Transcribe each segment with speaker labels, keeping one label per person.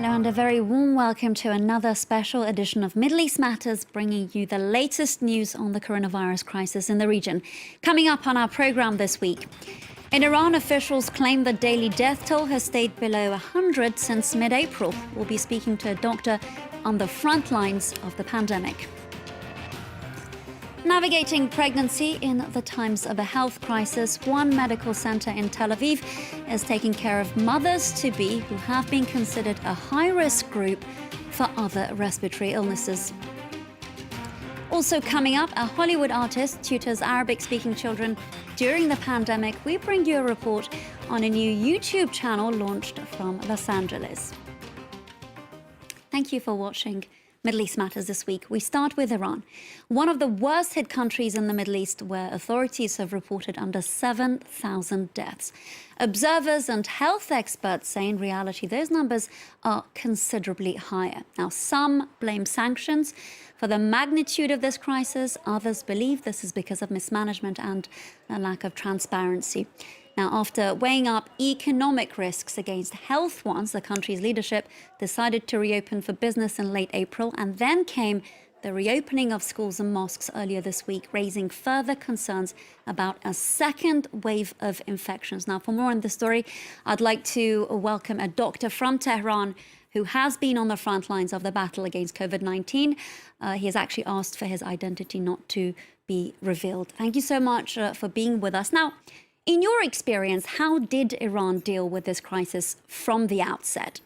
Speaker 1: Hello and a very warm welcome to another special edition of Middle East Matters, bringing you the latest news on the coronavirus crisis in the region. Coming up on our programme this week, in Iran, officials claim the daily death toll has stayed below 100 since mid-April. We'll be speaking to a doctor on the front lines of the pandemic. Navigating pregnancy in the times of a health crisis, one medical centre in Tel Aviv is taking care of mothers-to-be who have been considered a high-risk group for other respiratory illnesses. Also coming up, a Hollywood artist tutors Arabic-speaking children during the pandemic. We bring you a report on a new YouTube channel launched from Los Angeles. Thank you for watching Middle East Matters this week. We start with Iran, one of the worst hit countries in the Middle East, where authorities have reported under 7,000 deaths. Observers and health experts say in reality those numbers are considerably higher. Now, some blame sanctions for the magnitude of this crisis. Others believe this is because of mismanagement and a lack of transparency. Now, after weighing up economic risks against health ones, the country's leadership decided to reopen for business in late April, and then came the reopening of schools and mosques earlier this week, raising further concerns about a second wave of infections. Now, for more on this story, I'd like to welcome a doctor from Tehran who has been on the front lines of the battle against COVID-19. He has actually asked for his identity not to be revealed. Thank you so much for being with us. Now, in your experience, how did Iran deal with this crisis from the outset?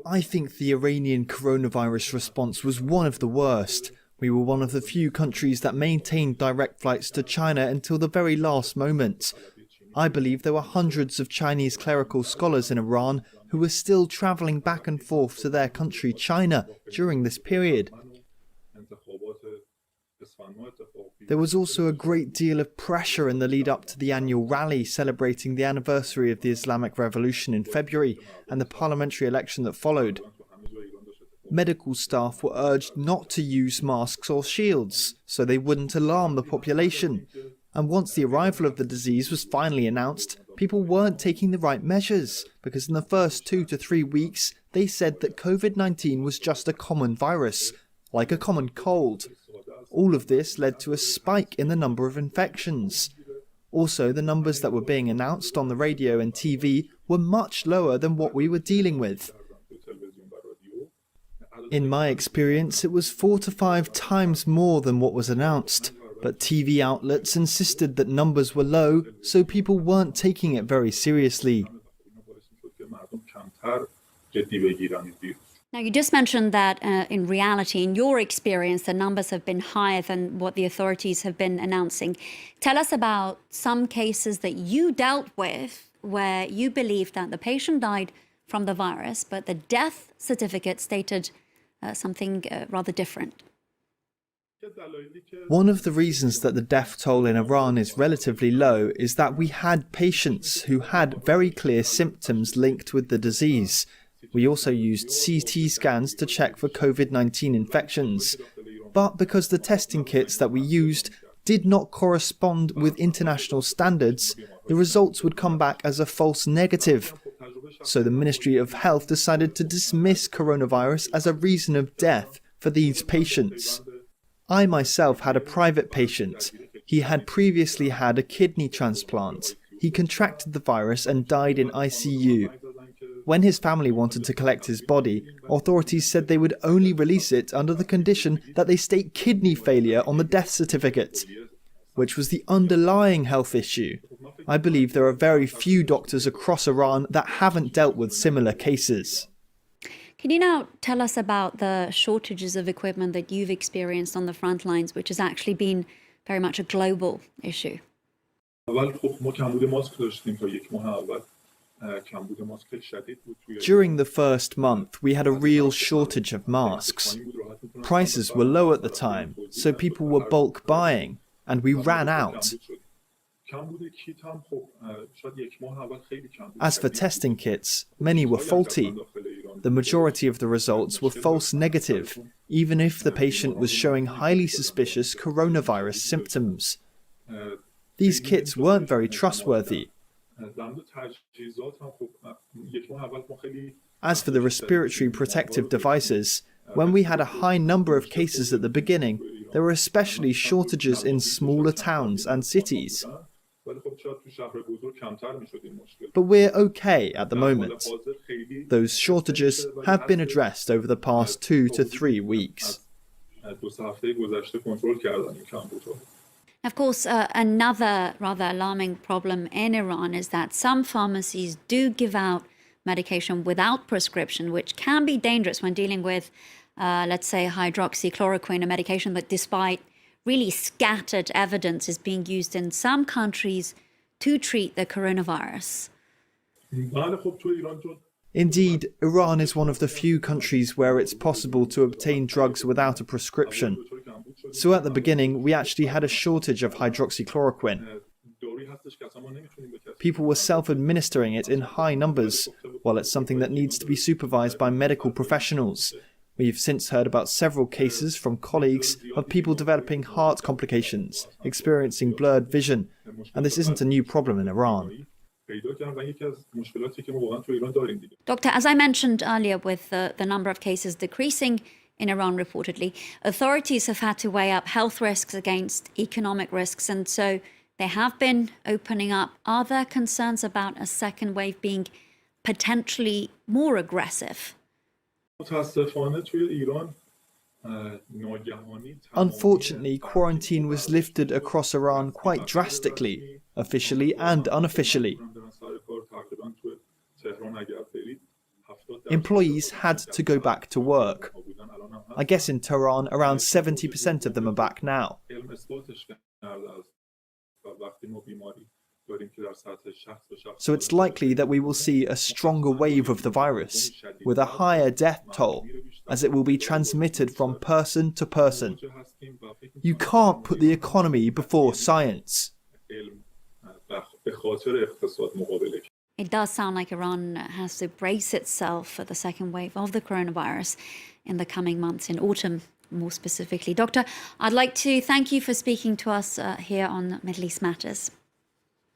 Speaker 2: I think the Iranian coronavirus response was one of the worst. We were one of the few countries that maintained direct flights to China until the very last moment. I believe there were hundreds of Chinese clerical scholars in Iran who were still travelling back and forth to their country, China, during this period. There was also a great deal of pressure in the lead up to the annual rally celebrating the anniversary of the Islamic Revolution in February and the parliamentary election that followed. Medical staff were urged not to use masks or shields so they wouldn't alarm the population. And once the arrival of the disease was finally announced, people weren't taking the right measures because in the first 2 to 3 weeks they said that COVID-19 was just a common virus, like a common cold. All of this led to a spike in the number of infections. Also, the numbers that were being announced on the radio and TV were much lower than what we were dealing with. In my experience, it was 4 to 5 times more than what was announced, but TV outlets insisted that numbers were low, so people weren't taking it very seriously.
Speaker 1: Now, you just mentioned that in reality, in your experience, the numbers have been higher than what the authorities have been announcing. Tell us about some cases that you dealt with where you believe that the patient died from the virus, but the death certificate stated something rather different.
Speaker 2: One of the reasons that the death toll in Iran is relatively low is that we had patients who had very clear symptoms linked with the disease. We also used CT scans to check for COVID-19 infections. But because the testing kits that we used did not correspond with international standards, the results would come back as a false negative. So the Ministry of Health decided to dismiss coronavirus as a reason of death for these patients. I myself had a private patient. He had previously had a kidney transplant. He contracted the virus and died in ICU. When his family wanted to collect his body, authorities said they would only release it under the condition that they state kidney failure on the death certificate, which was the underlying health issue. I believe there are very few doctors across Iran that haven't dealt with similar cases.
Speaker 1: Can you now tell us about the shortages of equipment that you've experienced on the front lines, which has actually been very much a global issue?
Speaker 2: During the first month, we had a real shortage of masks. Prices were low at the time, so people were bulk buying, and we ran out. As for testing kits, many were faulty. The majority of the results were false negative, even if the patient was showing highly suspicious coronavirus symptoms. These kits weren't very trustworthy. As for the respiratory protective devices, when we had a high number of cases at the beginning, there were especially shortages in smaller towns and cities. But we're okay at the moment. Those shortages have been addressed over the past 2 to 3 weeks.
Speaker 1: Of course, another rather alarming problem in Iran is that some pharmacies do give out medication without prescription, which can be dangerous when dealing with, let's say, hydroxychloroquine, a medication that, despite really scattered evidence, is being used in some countries to treat the coronavirus.
Speaker 2: Indeed, Iran is one of the few countries where it's possible to obtain drugs without a prescription. So at the beginning, we actually had a shortage of hydroxychloroquine. People were self-administering it in high numbers, while it's something that needs to be supervised by medical professionals. We've since heard about several cases from colleagues of people developing heart complications, experiencing blurred vision, and this isn't a new problem in Iran.
Speaker 1: Doctor, as I mentioned earlier, with the number of cases decreasing in Iran reportedly, authorities have had to weigh up health risks against economic risks, and so they have been opening up. Are there concerns about a second wave being potentially more aggressive?
Speaker 2: Unfortunately, quarantine was lifted across Iran quite drastically, officially and unofficially. Employees had to go back to work. I guess in Tehran, around 70% of them are back now. So it's likely that we will see a stronger wave of the virus, with a higher death toll, as it will be transmitted from person to person. You can't put the economy before science.
Speaker 1: It does sound like Iran has to brace itself for the second wave of the coronavirus in the coming months, in autumn more specifically. Doctor, I'd like to thank you for speaking to us here on Middle East Matters.